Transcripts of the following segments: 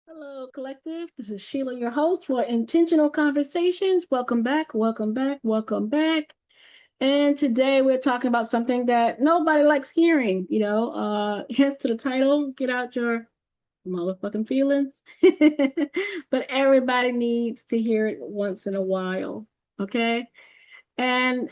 Hello, collective. This is Sheila, your host for Intentional Conversations. Welcome back, welcome back, welcome back. And today we're talking about something that nobody likes hearing, hence to the title, get out your motherfucking feelings. But everybody needs to hear it once in a while, okay? And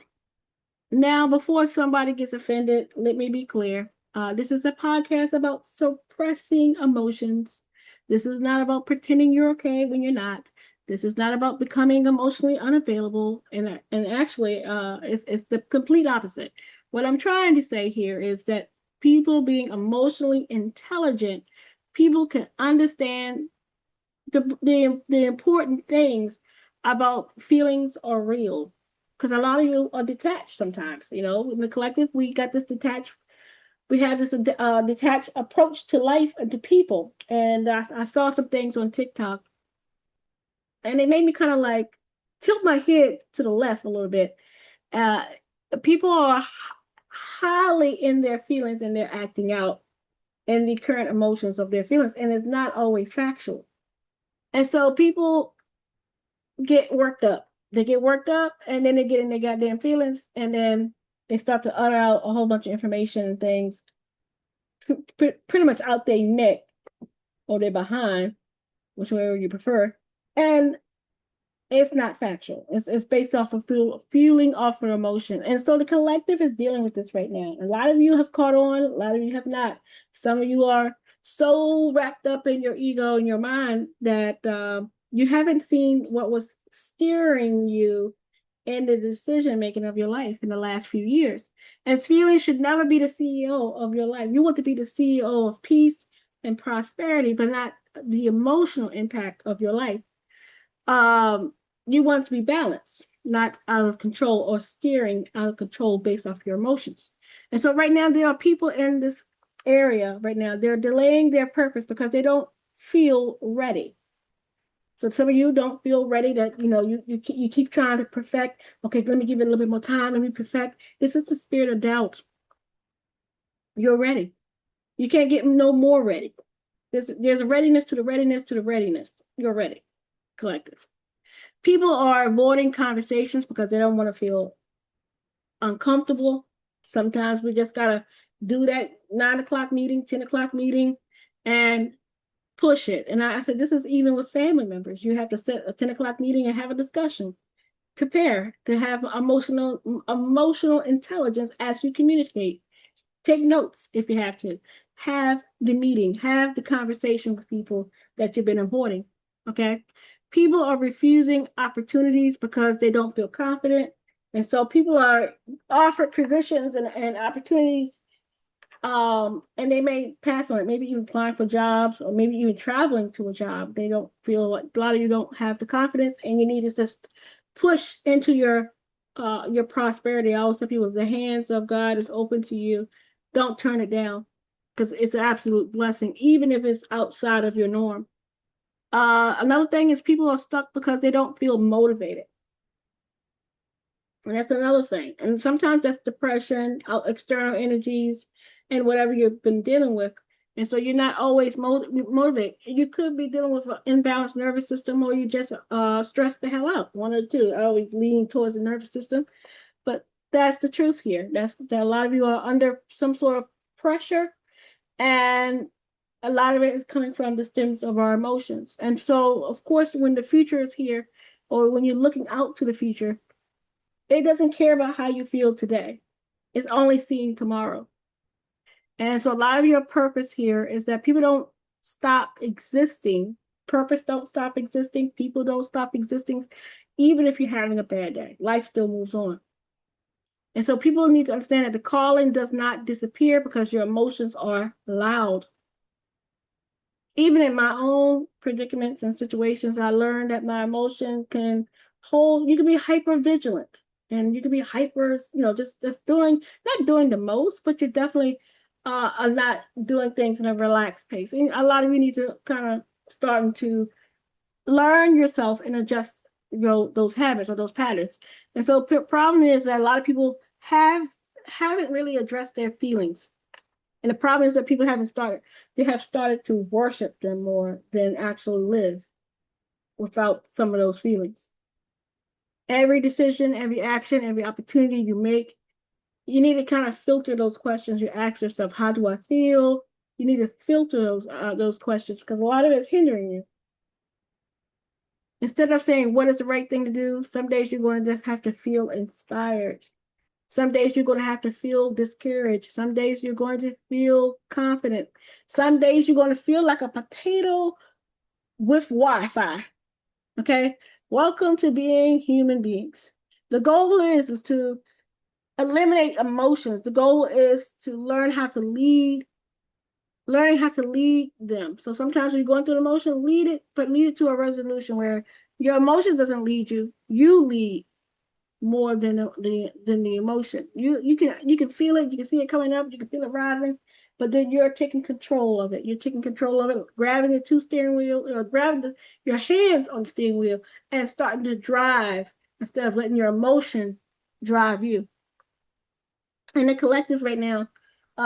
now, before somebody gets offended, let me be clear. This is a podcast about suppressing emotions. This is not about pretending you're okay when you're not. This is not about becoming emotionally unavailable. And actually, it's the complete opposite. What I'm trying to say here is that people being emotionally intelligent, people can understand the important things about feelings are real, because a lot of you are detached sometimes. In the collective we got this detached, we have this detached approach to life and to people. And I saw some things on TikTok, and it made me kind of like tilt my head to the left a little bit. uh People are highly in their feelings, and they're acting out in the current emotions of their feelings, and it's not always factual. And so people get worked up. They get worked up, and then they get in their goddamn feelings, and then they start to utter out a whole bunch of information and things pretty much out their neck or their behind, whichever you prefer. And it's not factual. It's based off of fueling off of emotion. And so the collective is dealing with this right now. A lot of you have caught on, a lot of you have not. Some of you are so wrapped up in your ego and your mind that you haven't seen what was steering you in the decision making of your life in the last few years. And feelings should never be the CEO of your life. You want to be the CEO of peace and prosperity, but not the emotional impact of your life. um you want to be balanced, not out of control or steering out of control based off your emotions. And so right now there are people in this area right now, they're delaying their purpose because they don't feel ready. So some of you don't feel ready, that you keep trying to perfect. Okay, let me give it a little bit more time, let me perfect. This is the spirit of doubt. You're ready. You can't get no more ready. There's a readiness to the readiness to the readiness. You're ready, collective. People are avoiding conversations because they don't want to feel uncomfortable. Sometimes we just gotta do that 9 o'clock meeting, 10 o'clock meeting, and push it. And I said, this is even with family members. You have to set a 10 o'clock meeting and have a discussion. Prepare to have emotional intelligence as you communicate. Take notes if you have to. Have the meeting, have the conversation with people that you've been avoiding. Okay. People are refusing opportunities because they don't feel confident. And so people are offered positions and opportunities, and they may pass on it, maybe even applying for jobs or maybe even traveling to a job. They don't feel like, a lot of you don't have the confidence, and you need to just push into your prosperity. I always tell people, the hands of God is open to you. Don't turn it down, because it's an absolute blessing, even if it's outside of your norm. Another thing is people are stuck because they don't feel motivated. And that's another thing. And sometimes that's depression, external energies, and whatever you've been dealing with. And so you're not always motivated. You could be dealing with an imbalanced nervous system, or you just stress the hell out. One or the two. I always lean towards the nervous system. But that's the truth here. That's that a lot of you are under some sort of pressure, and a lot of it is coming from the stems of our emotions. And so, of course, when the future is here, or when you're looking out to the future, it doesn't care about how you feel today. It's only seeing tomorrow. And so a lot of your purpose here is that people don't stop existing. Purpose don't stop existing. People don't stop existing. Even if you're having a bad day, life still moves on. And so people need to understand that the calling does not disappear because your emotions are loud. Even in my own predicaments and situations, I learned that my emotion can hold, you can be hyper vigilant, and you can be hyper, just doing, not doing the most, but you're definitely are not doing things in a relaxed pace. And a lot of you need to kind of starting to learn yourself and adjust, those habits or those patterns. And so the problem is that a lot of people haven't really addressed their feelings. And the problem is that people haven't started, they have started to worship them more than actually live without some of those feelings. Every decision, every action, every opportunity you make, you need to kind of filter those questions. You ask yourself, how do I feel? You need to filter those questions because a lot of it's hindering you. Instead of saying what is the right thing to do, some days you're going to just have to feel inspired. Some days you're going to have to feel discouraged. Some days you're going to feel confident. Some days you're going to feel like a potato with Wi-Fi. Okay? Welcome to being human beings. The goal is to eliminate emotions. The goal is to learning how to lead them. So sometimes when you're going through an emotion, lead it, but lead it to a resolution where your emotion doesn't lead you. You lead more than the emotion. You can feel it, you can see it coming up, you can feel it rising, but then you're taking control of it. You're taking control of it, grabbing the two steering wheel or grabbing your hands on the steering wheel and starting to drive instead of letting your emotion drive you. In the collective right now,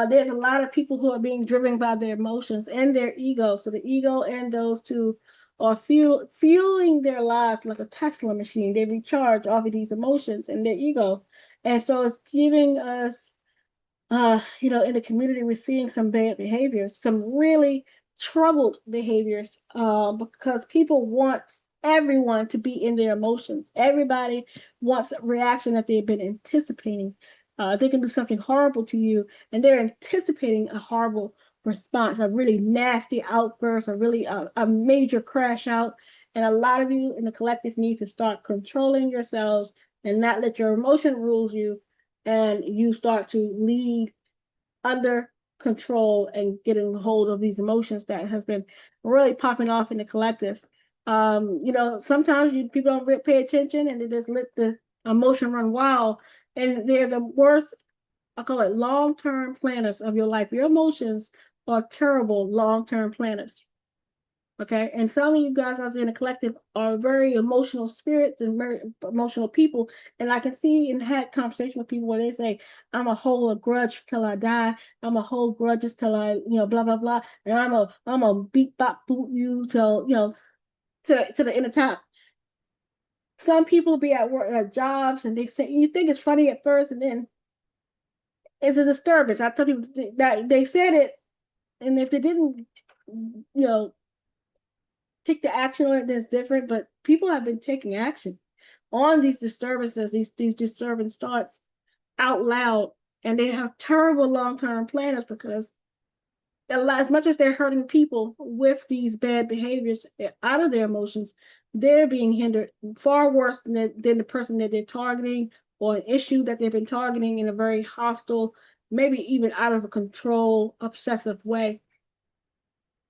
there's a lot of people who are being driven by their emotions and their ego. So the ego and those two are fueling their lives like a Tesla machine. They recharge off of these emotions and their ego. And so it's giving us in the community, we're seeing some bad behaviors, some really troubled behaviors, because people want everyone to be in their emotions. Everybody wants a reaction that they've been anticipating. They can do something horrible to you, and they're anticipating a horrible response, a really nasty outburst, a major crash out. And a lot of you in the collective need to start controlling yourselves and not let your emotion rule you, and you start to lead under control and getting hold of these emotions that has been really popping off in the collective. Sometimes people don't really pay attention and they just let the emotion run wild, and they're the worst. I call it long-term planners of your life. Your emotions are terrible long-term planners. Okay. And some of you guys out there in the collective are very emotional spirits and very emotional people. And I can see and had conversation with people where they say, I'm a hold a grudge till I die. I'm a hold grudges till blah, blah, blah. And I'm a beat bop boot you till, to the end of time. Some people be at work at jobs and they say you think it's funny at first and then it's a disturbance. I tell people that they said it, and if they didn't, take the action on it that's different, but people have been taking action on these disturbances, these disturbance thoughts out loud, and they have terrible long-term planners because as much as they're hurting people with these bad behaviors out of their emotions, they're being hindered far worse than the person that they're targeting or an issue that they've been targeting in a very hostile, maybe even out of control, obsessive way.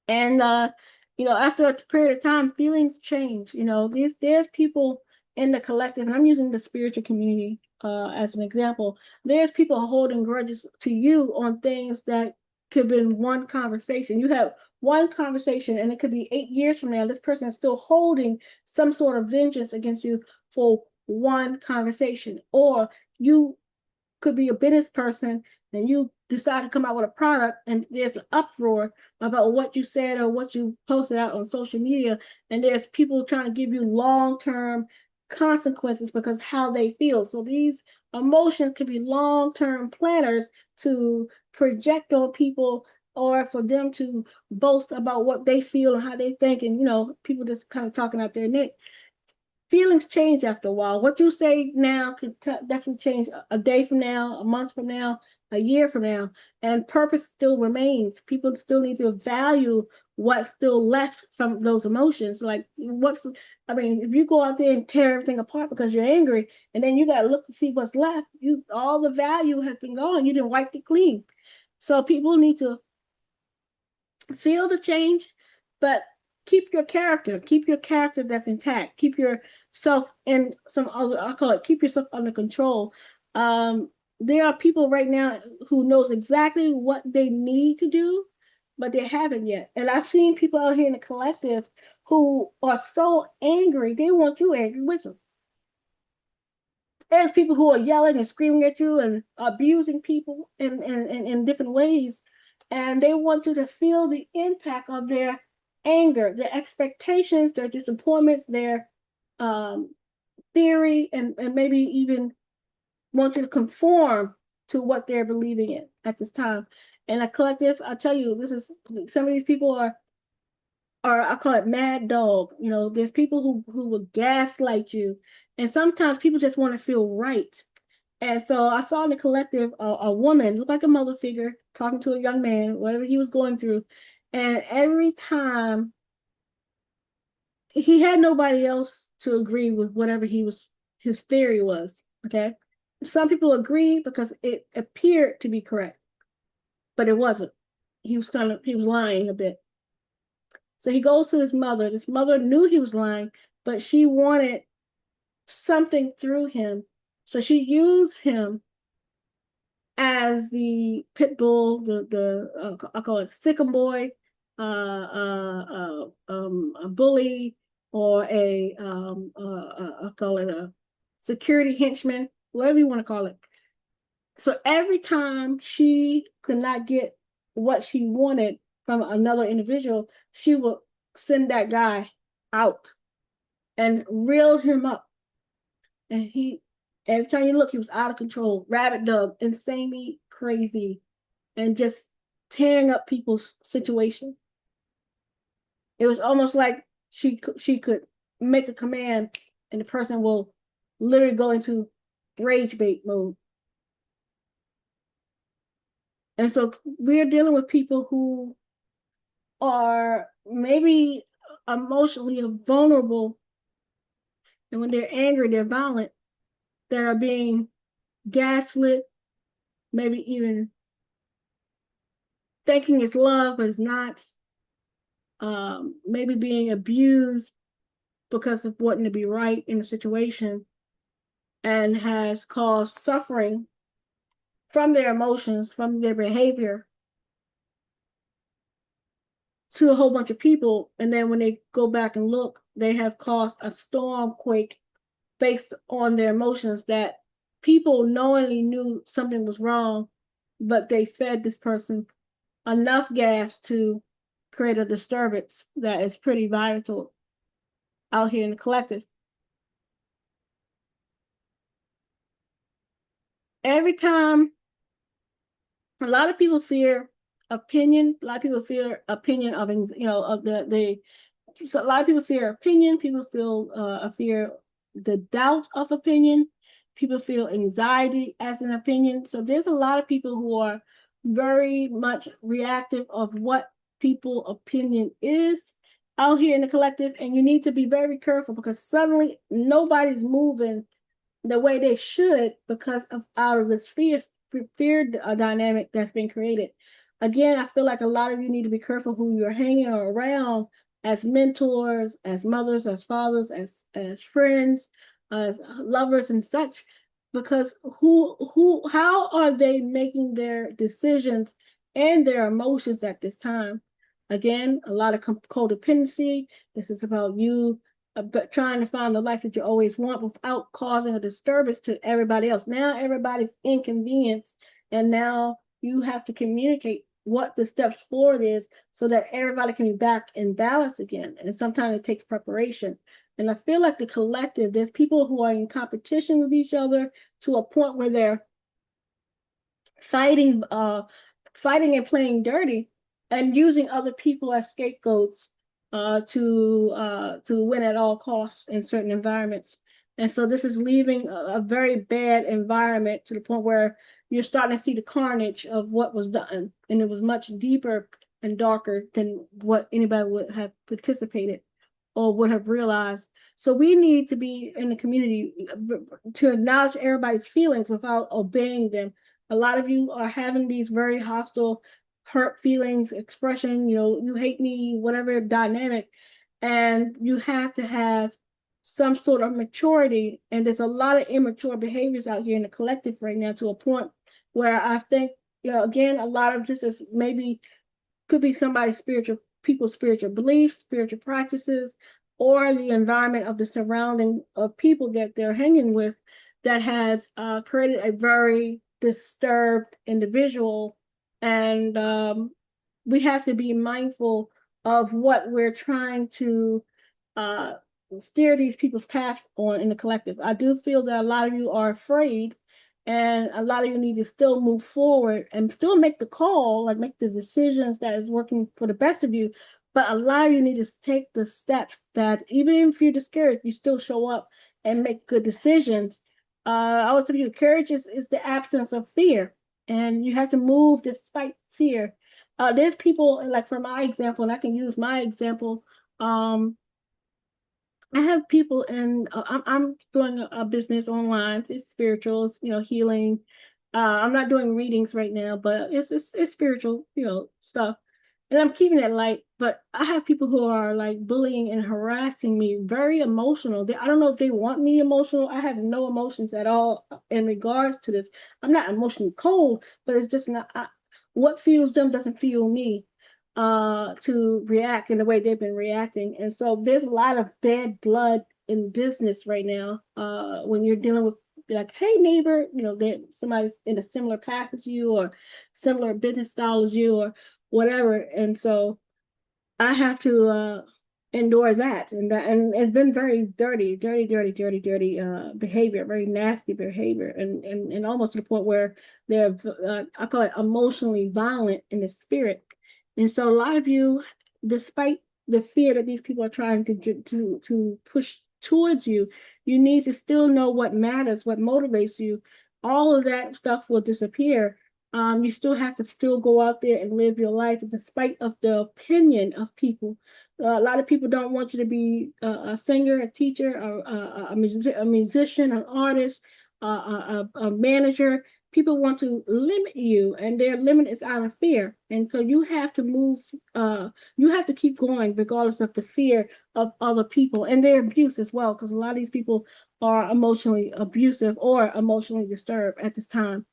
And after a period of time, feelings change. There's people in the collective, and I'm using the spiritual community as an example. There's people holding grudges to you on things that could have been one conversation. You have one conversation, and it could be 8 years from now. This person is still holding some sort of vengeance against you for one conversation, or you could be a business person and you decide to come out with a product and there's an uproar about what you said or what you posted out on social media, and there's people trying to give you long-term consequences because how they feel. So these emotions could be long-term planners to project on people or for them to boast about what they feel and how they think, and people just kind of talking out their neck. Feelings change after a while. What you say now could definitely change a day from now, a month from now, a year from now, and purpose still remains. People still need to value what's still left from those emotions. Like if you go out there and tear everything apart because you're angry, and then you got to look to see what's left, all the value has been gone. You didn't wipe it clean. So people need to feel the change, but keep your character that's intact, keep yourself in some other, I call it keep yourself under control. There are people right now who knows exactly what they need to do, but they haven't yet. And I've seen people out here in the collective who are so angry, they want you angry with them. There's people who are yelling and screaming at you and abusing people in different ways, and they want you to feel the impact of their anger, their expectations, their disappointments, their um, theory, and maybe even want you to conform to what they're believing in at this time. And a collective, I tell you, this is some of these people are I call it mad dog. You know, there's people who will gaslight you, and sometimes people just want to feel right. And so I saw in the collective a woman, looked like a mother figure, talking to a young man, whatever he was going through. And every time he had nobody else to agree with whatever his theory was. Okay. Some people agreed because it appeared to be correct, but it wasn't. He was lying a bit. So he goes to his mother. This mother knew he was lying, but she wanted something through him. So she used him as the pit bull, I call it sick'em boy, a bully, or I call it a security henchman, whatever you want to call it. So every time she could not get what she wanted from another individual, she would send that guy out and reel him up. And every time you look, he was out of control, rabid dog, insanely crazy, and just tearing up people's situations. It was almost like she could make a command, and the person will literally go into rage bait mode. And so we're dealing with people who are maybe emotionally vulnerable, and when they're angry, they're violent. That are being gaslit, maybe even thinking it's love, but it's not. Maybe being abused because of wanting to be right in a situation, and has caused suffering from their emotions, from their behavior to a whole bunch of people. And then when they go back and look, they have caused a storm quake based on their emotions that people knowingly knew something was wrong, but they fed this person enough gas to create a disturbance that is pretty vital out here in the collective. Every time, a lot of people fear opinion. A lot of people fear opinion of, of the so a lot of people fear opinion. People feel a fear, the doubt of opinion. People feel anxiety as an opinion. So there's a lot of people who are very much reactive of what people opinion is out here in the collective. And you need to be very careful because suddenly nobody's moving the way they should because of out of this fear dynamic that's been created. Again, I feel like a lot of you need to be careful who you're hanging around as mentors, as mothers, as fathers, as friends, as lovers and such, because how are they making their decisions and their emotions at this time? Again, a lot of codependency. This is about you but trying to find the life that you always want without causing a disturbance to everybody else. Now everybody's inconvenienced, and now you have to communicate what the steps forward is so that everybody can be back in balance again. And sometimes it takes preparation. And I feel like the collective, there's people who are in competition with each other to a point where they're fighting, fighting and playing dirty, and using other people as scapegoats to win at all costs in certain environments. And so this is leaving a very bad environment to the point where you're starting to see the carnage of what was done, and it was much deeper and darker than what anybody would have participated or would have realized. So we need to be in the community to acknowledge everybody's feelings without obeying them. A lot of you are having these very hostile, hurt feelings, expression, you hate me, whatever dynamic, and you have to have some sort of maturity. And there's a lot of immature behaviors out here in the collective right now to a point where I think, again, a lot of this is maybe could be somebody's people's spiritual beliefs, spiritual practices, or the environment of the surrounding of people that they're hanging with that has created a very disturbed individual. And we have to be mindful of what we're trying to uh, steer these people's paths on in the collective. I do feel that a lot of you are afraid, and a lot of you need to still move forward and still make the call, like make the decisions that is working for the best of you. But a lot of you need to take the steps that even if you're discouraged, you still show up and make good decisions. I always tell you, courage is the absence of fear, and you have to move despite fear. There's people, like for my example, and I can use my example. Um, I have people in. I'm doing a business online. It's spirituals, healing. I'm not doing readings right now, but it's spiritual, stuff. And I'm keeping it light. But I have people who are like bullying and harassing me, very emotional. I don't know if they want me emotional. I have no emotions at all in regards to this. I'm not emotionally cold, but it's just not. What fuels them doesn't fuel me to react in the way they've been reacting. And so there's a lot of bad blood in business right now. When you're dealing with like, hey neighbor, that somebody's in a similar path as you or similar business style as you or whatever. And so I have to endure that. And it's been very dirty behavior, very nasty behavior, and almost to the point where they're I call it emotionally violent in the spirit. And so a lot of you, despite the fear that these people are trying to push towards you, you need to still know what matters, what motivates you. All of that stuff will disappear. You still have to still go out there and live your life despite of the opinion of people. A lot of people don't want you to be a singer, a teacher, a musician, an artist, a manager. People want to limit you, and their limit is out of fear. And so you have to move, you have to keep going regardless of the fear of other people and their abuse as well, because a lot of these people are emotionally abusive or emotionally disturbed at this time.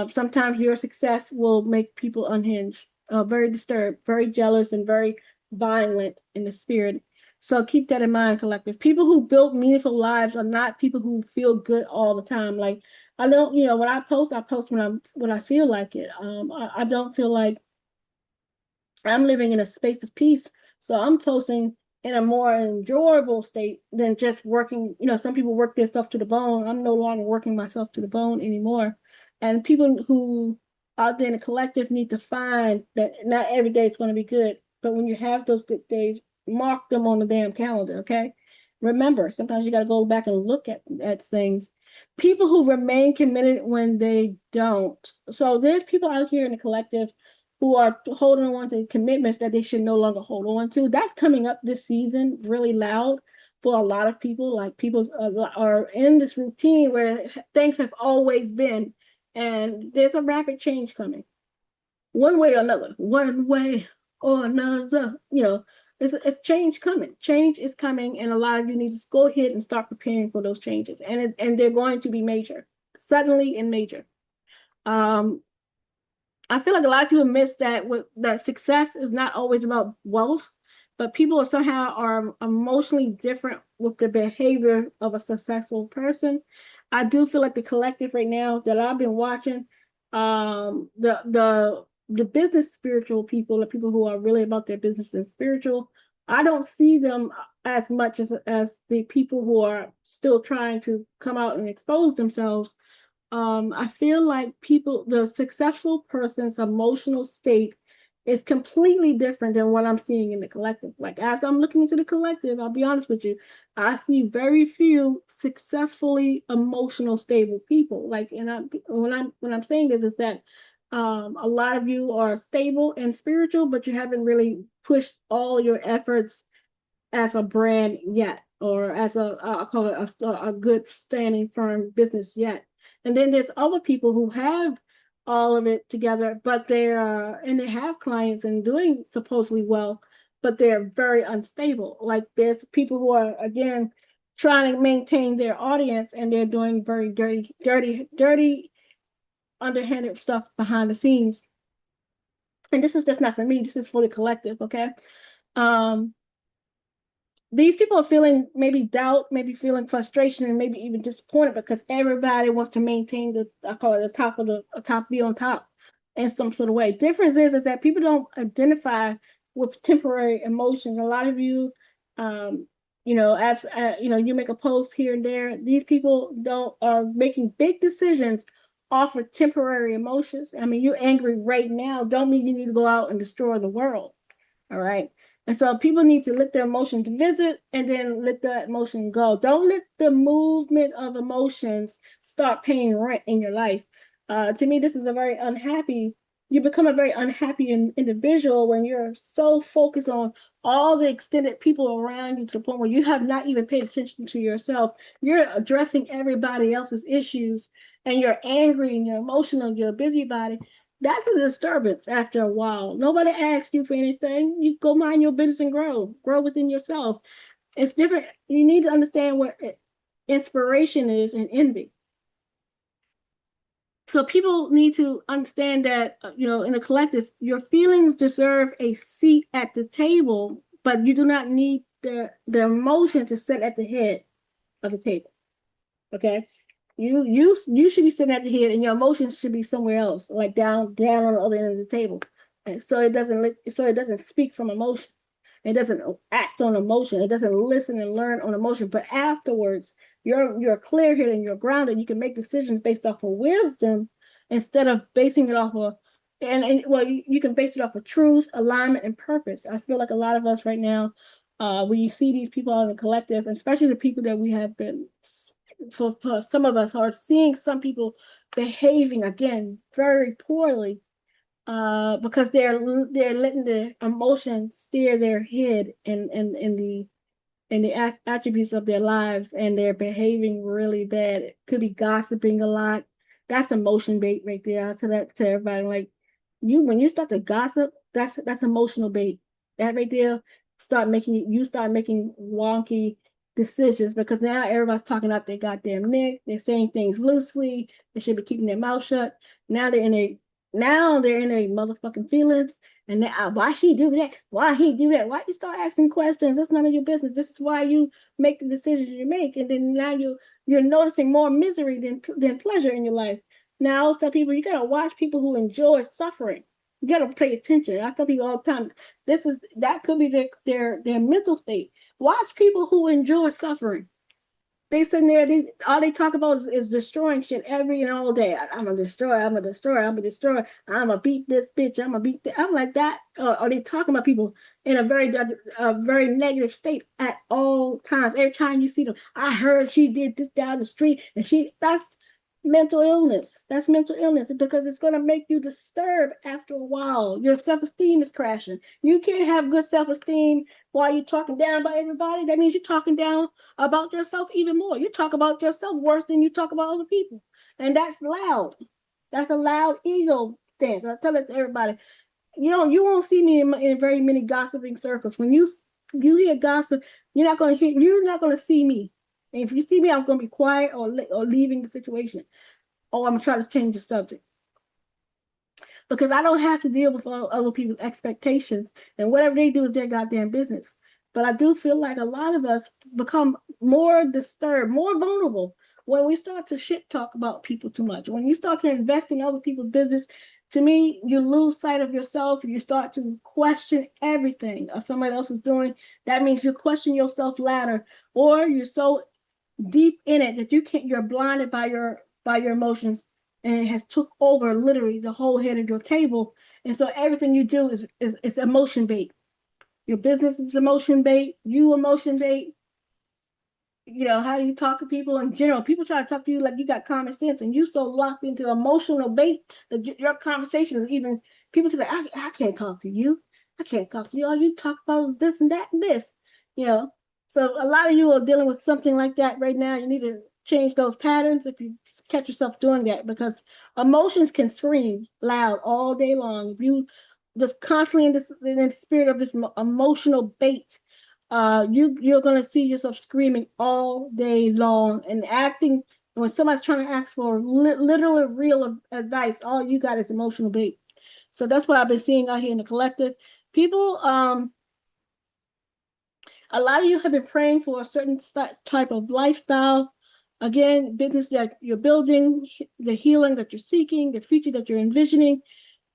Sometimes your success will make people unhinged, very disturbed, very jealous, and very violent in the spirit. So keep that in mind, collective. People who build meaningful lives are not people who feel good all the time. Like I don't, when I post when I feel like it. I don't feel like I'm living in a space of peace. So I'm posting in a more enjoyable state than just working. Some people work themselves to the bone. I'm no longer working myself to the bone anymore. And people who out there in the collective need to find that not every day is going to be good. But when you have those good days, mark them on the damn calendar, okay? Remember, sometimes you got to go back and look at things. People who remain committed when they don't. So there's people out here in the collective who are holding on to commitments that they should no longer hold on to. That's coming up this season really loud for a lot of people. Like people are in this routine where things have always been, and there's a rapid change coming, one way or another, one way or another. It's change coming. Change is coming, and a lot of you need to go ahead and start preparing for those changes, and they're going to be major, suddenly and major. Um, I feel like a lot of people miss that success is not always about wealth, but people somehow are emotionally different with the behavior of a successful person. I do feel like the collective right now that I've been watching, the business spiritual people, the people who are really about their business and spiritual, I don't see them as much as the people who are still trying to come out and expose themselves. I feel like the successful person's emotional state is completely different than what I'm seeing in the collective. Like as I'm looking into the collective, I'll be honest with you, I see very few successfully emotional stable people. Like, and when I'm saying this is that a lot of you are stable and spiritual, but you haven't really pushed all your efforts as a brand yet, or as I call it a good standing firm business yet. And then there's other people who have all of it together, but they have clients and doing supposedly well, but they're very unstable. Like there's people who are again trying to maintain their audience, and they're doing very dirty, underhanded stuff behind the scenes. And this is just not for me. This is for the collective, okay? Um, these people are feeling maybe doubt, maybe feeling frustration, and maybe even disappointed because everybody wants to maintain I call it the top of the top, be on top. in some sort of way. Difference is that people don't identify with temporary emotions. A lot of you, um, as you make a post here and there. These people don't are making big decisions off of temporary emotions. I mean, you're angry right now. Don't mean you need to go out and destroy the world. All right. And so people need to let their emotions visit and then let that emotion go. Don't let the movement of emotions start paying rent in your life. To me, this is a very unhappy, you become a very unhappy individual when you're so focused on all the extended people around you to the point where you have not even paid attention to yourself. You're addressing everybody else's issues and you're angry and you're emotional, you're a busybody. That's a disturbance after a while. Nobody asks you for anything. You go mind your business and grow within yourself. It's different. You need to understand what inspiration is and envy. So people need to understand that, in the collective, your feelings deserve a seat at the table, but you do not need the emotion to sit at the head of the table. Okay. You should be sitting at the head and your emotions should be somewhere else, like down on the other end of the table. And so it doesn't speak from emotion. It doesn't act on emotion. It doesn't listen and learn on emotion. But afterwards, you're clear headed and you're grounded. You can make decisions based off of wisdom instead of basing it off of and well, you can base it off of truth, alignment, and purpose. I feel like a lot of us right now, when you see these people in the collective, especially the people that we have been for some of us are seeing some people behaving again very poorly because they're letting the emotions steer their head and the attributes of their lives, and they're behaving really bad. It could be gossiping a lot. That's emotion bait right there. I tell that to everybody. Like when you start to gossip, that's emotional bait. That right there start making wonky decisions because now everybody's talking out their goddamn neck. They're saying things loosely. They should be keeping their mouth shut. Now they're in a now they're in a motherfucking feelings. And then, why she do that? Why he do that? Why you start asking questions? That's none of your business. This is why you make the decisions you make. And then now you're noticing more misery than pleasure in your life. Now I tell people you gotta watch people who enjoy suffering. You gotta pay attention. I tell people all the time, that could be their mental state. Watch people who enjoy suffering. They sitting there, all they talk about is destroying shit every and all day. I'm gonna destroy, I'm gonna destroy, I'm gonna destroy, I'm gonna beat this bitch, I'm gonna beat that. I'm like that. Are they talking about people in a very negative state at all times? Every time you see them, I heard she did this down the street, and that's mental illness. That's mental illness because it's gonna make you disturbed after a while. Your self-esteem is crashing. You can't have good self-esteem while you're talking down about everybody. That means you're talking down about yourself even more. You talk about yourself worse than you talk about other people. And that's loud. That's a loud ego dance. I tell it to everybody. You won't see me in very many gossiping circles. When you hear gossip, you're not gonna see me. And if you see me, I'm gonna be quiet or leaving the situation. Or I'm gonna try to change the subject because I don't have to deal with other people's expectations, and whatever they do is their goddamn business. But I do feel like a lot of us become more disturbed, more vulnerable when we start to shit talk about people too much. When you start to invest in other people's business, to me, you lose sight of yourself. You start to question everything somebody else is doing. That means you question yourself ladder, or you're so deep in it that you're blinded by your emotions, and it has took over literally the whole head of your table. And so everything you do is emotion bait. Your business is emotion bait, you emotion bait. How you talk to people in general. People try to talk to you like you got common sense, and you so locked into emotional bait that your conversation is even people can say, I can't talk to you. I can't talk to you. All you talk about is this and that and this. You know. So a lot of you are dealing with something like that right now. You need to change those patterns if you catch yourself doing that because emotions can scream loud all day long. If you just constantly in the spirit of this emotional bait, you're gonna see yourself screaming all day long and acting when somebody's trying to ask for literal real advice. All you got is emotional bait. So that's what I've been seeing out here in the collective. People, a lot of you have been praying for a certain type of lifestyle. Again, business that you're building, the healing that you're seeking, the future that you're envisioning.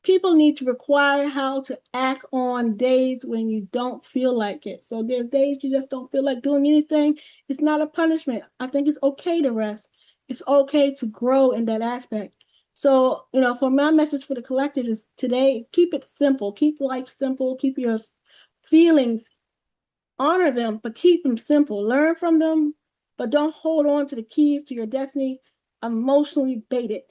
people need to require how to act on days when you don't feel like it. So there's days you just don't feel like doing anything. It's not a punishment. I think it's okay to rest. It's okay to grow in that aspect. So, for my message for the collective is today, keep it simple. Keep life simple. Keep your feelings, honor them, but keep them simple. Learn from them, but don't hold on to the keys to your destiny emotionally baited.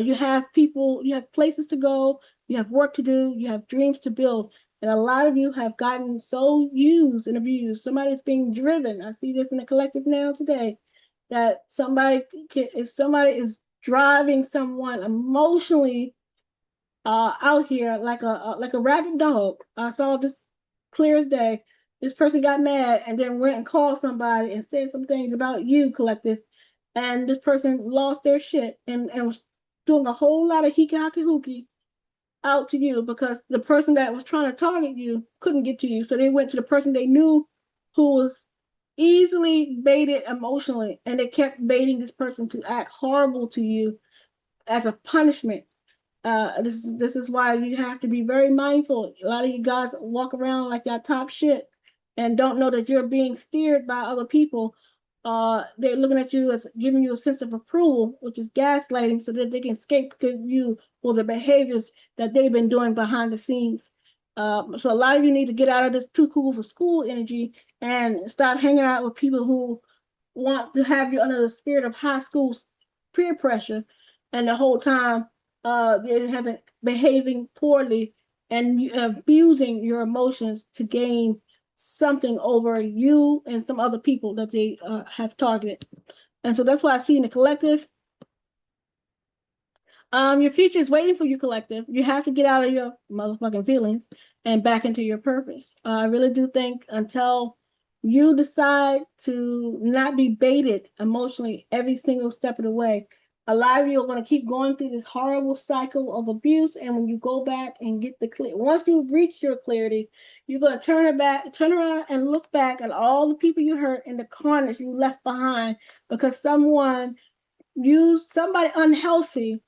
You have people, you have places to go, you have work to do, you have dreams to build. And a lot of you have gotten so used and abused. Somebody's being driven. I see this in the collective now today, that if somebody is driving someone emotionally out here like a rabid dog. I saw this clear as day. This person got mad and then went and called somebody and said some things about you, collective. And this person lost their shit and was doing a whole lot of hiki out to you because the person that was trying to target you couldn't get to you. So they went to the person they knew who was easily baited emotionally, and they kept baiting this person to act horrible to you as a punishment. This is why you have to be very mindful. A lot of you guys walk around like y'all top shit and don't know that you're being steered by other people. They're looking at you as giving you a sense of approval, which is gaslighting, so that they can scapegoat you for the behaviors that they've been doing behind the scenes. So a lot of you need to get out of this too cool for school energy and stop hanging out with people who want to have you under the spirit of high school peer pressure, and the whole time they haven't behaving poorly and abusing your emotions to gain something over you and some other people that they have targeted. And so that's why I see in the collective, your future is waiting for you, collective. You have to get out of your motherfucking feelings and back into your purpose. I really do think until you decide to not be baited emotionally every single step of the way, a lot of you are going to keep going through this horrible cycle of abuse. And when you go back and get the clear, once you reach your clarity, you're going to turn around and look back at all the people you hurt and the carnage you left behind because somebody unhealthy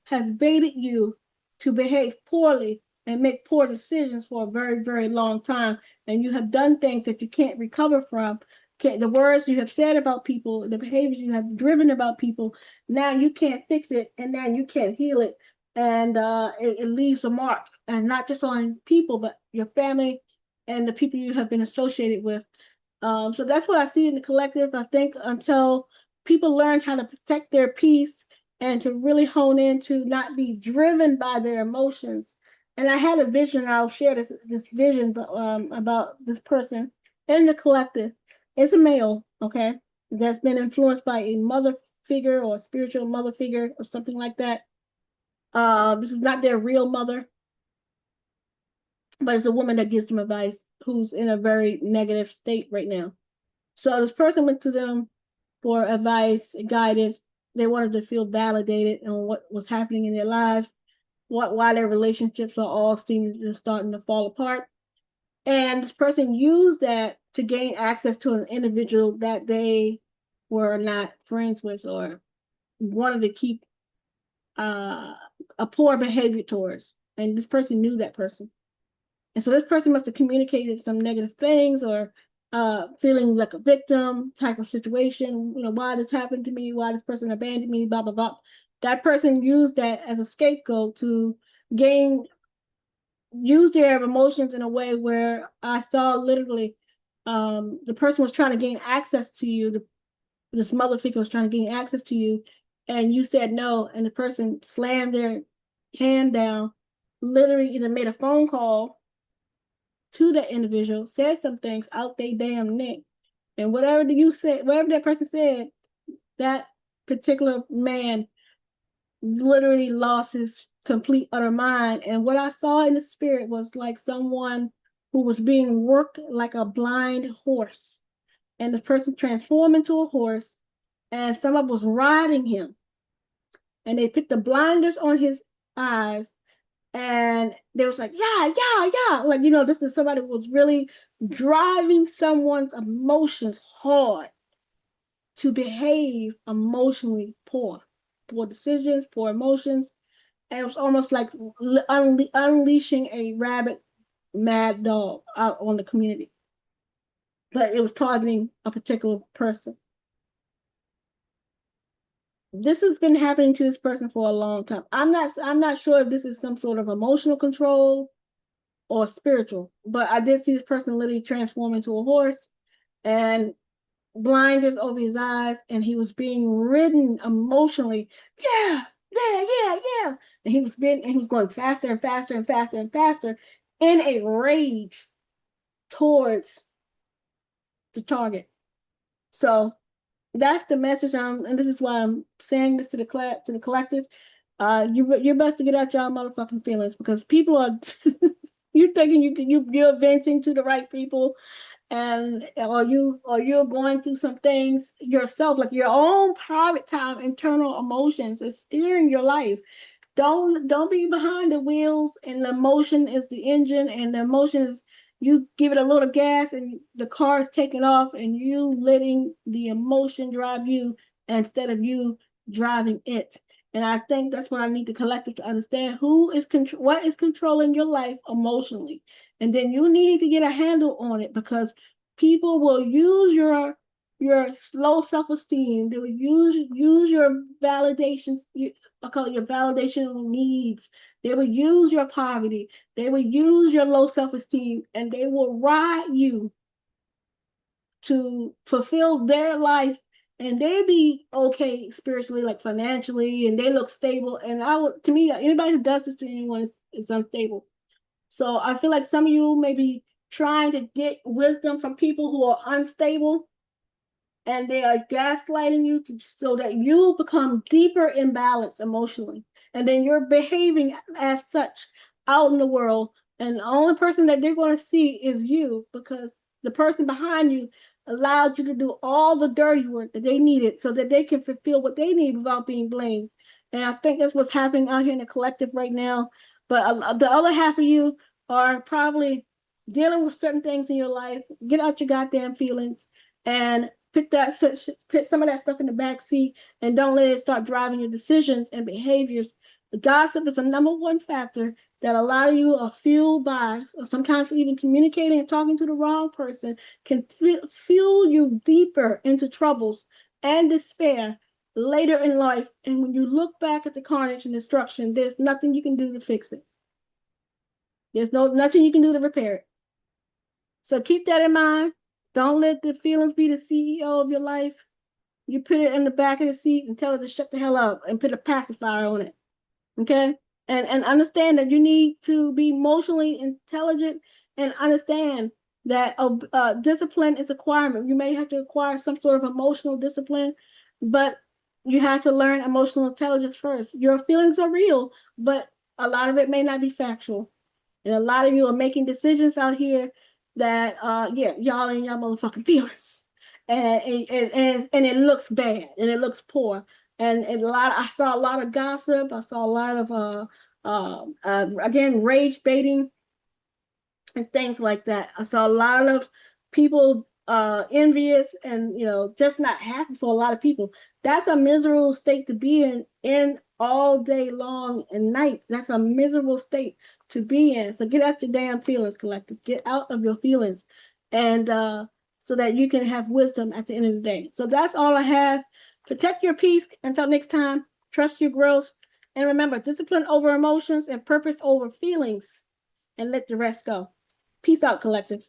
has baited you to behave poorly and make poor decisions for a very, very long time. And you have done things that you can't recover from. The words you have said about people, the behaviors you have driven about people, now you can't fix it and now you can't heal it. And it leaves a mark, and not just on people, but your family and the people you have been associated with. So that's what I see in the collective. I think until people learn how to protect their peace and to really hone in to not be driven by their emotions. And I had a vision. I'll share this vision about this person in the collective. It's a male, okay, that's been influenced by a mother figure or a spiritual mother figure or something like that. This is not their real mother, but it's a woman that gives them advice who's in a very negative state right now. So this person went to them for advice, guidance. They wanted to feel validated on what was happening in their lives, why their relationships are all seeming to starting to fall apart. And this person used that to gain access to an individual that they were not friends with or wanted to keep a poor behavior towards. And this person knew that person. And so this person must have communicated some negative things or feeling like a victim type of situation. Why this happened to me, why this person abandoned me, blah, blah, blah. That person used that as a scapegoat to use their emotions in a way where I saw literally the person was trying to gain access to you. This mother figure was trying to gain access to you, and you said no, and the person slammed their hand down, literally either made a phone call to that individual, said some things out they damn neck. And whatever that person said, that particular man literally lost his complete utter mind. And what I saw in the spirit was like someone who was being worked like a blind horse. And the person transformed into a horse, and someone was riding him. And they put the blinders on his eyes, and they was like, yeah, yeah, yeah. Like, this is somebody who was really driving someone's emotions hard to behave emotionally poor decisions, poor emotions. And it was almost like unleashing a rabid, mad dog out on the community. But it was targeting a particular person. This has been happening to this person for a long time. I'm not sure if this is some sort of emotional control or spiritual, but I did see this person literally transform into a horse and blinders over his eyes, and he was being ridden emotionally. Yeah, yeah. And he was going faster and faster and faster and faster in a rage towards the target. So that's the message. And this is why I'm saying this to the collective. You're best to get out your motherfucking feelings because people are. You thinking you're venting to the right people, and or you're going through some things yourself, like your own private time, internal emotions is steering your life. Don't be behind the wheels, and the emotion is the engine, and the emotion is you give it a little gas and the car is taking off, and you letting the emotion drive you instead of you driving it. And I think that's what I need the collective to understand: what is controlling your life emotionally, and then you need to get a handle on it because people will use your low self-esteem. They will use your validations. I call it your validational needs. They will use your poverty. They will use your low self-esteem, and they will ride you to fulfill their life. And they be okay spiritually, like financially, and they look stable. And to me, anybody who does this to anyone is unstable. So I feel like some of you may be trying to get wisdom from people who are unstable, and they are gaslighting you so that you become deeper in balance emotionally, and then you're behaving as such out in the world, and the only person that they're going to see is you because the person behind you allowed you to do all the dirty work that they needed so that they can fulfill what they need without being blamed. And I think that's what's happening out here in the collective right now. But the other half of you are probably dealing with certain things in your life. Get out your goddamn feelings and put some of that stuff in the back seat, and don't let it start driving your decisions and behaviors. The gossip is a number one factor that a lot of you are fueled by, or sometimes even communicating and talking to the wrong person can fuel you deeper into troubles and despair later in life. And when you look back at the carnage and destruction, there's nothing you can do to fix it. There's nothing you can do to repair it. So keep that in mind. Don't let the feelings be the CEO of your life. You put it in the back of the seat and tell it to shut the hell up and put a pacifier on it. Okay? And understand that you need to be emotionally intelligent and understand that discipline is acquirement. You may have to acquire some sort of emotional discipline, but you have to learn emotional intelligence first. Your feelings are real, but a lot of it may not be factual. And a lot of you are making decisions out here that yeah, y'all ain't y'all motherfucking feelings. And it looks bad and it looks poor. And I saw a lot of gossip. I saw a lot of again rage baiting and things like that. I saw a lot of people envious and just not happy for a lot of people. That's a miserable state to be in all day long and nights. That's a miserable state to be in. So get out your damn feelings, collective. Get out of your feelings, and so that you can have wisdom at the end of the day. So that's all I have. Protect your peace until next time. Trust your growth, and remember, discipline over emotions and purpose over feelings, and let the rest go. Peace out, collective.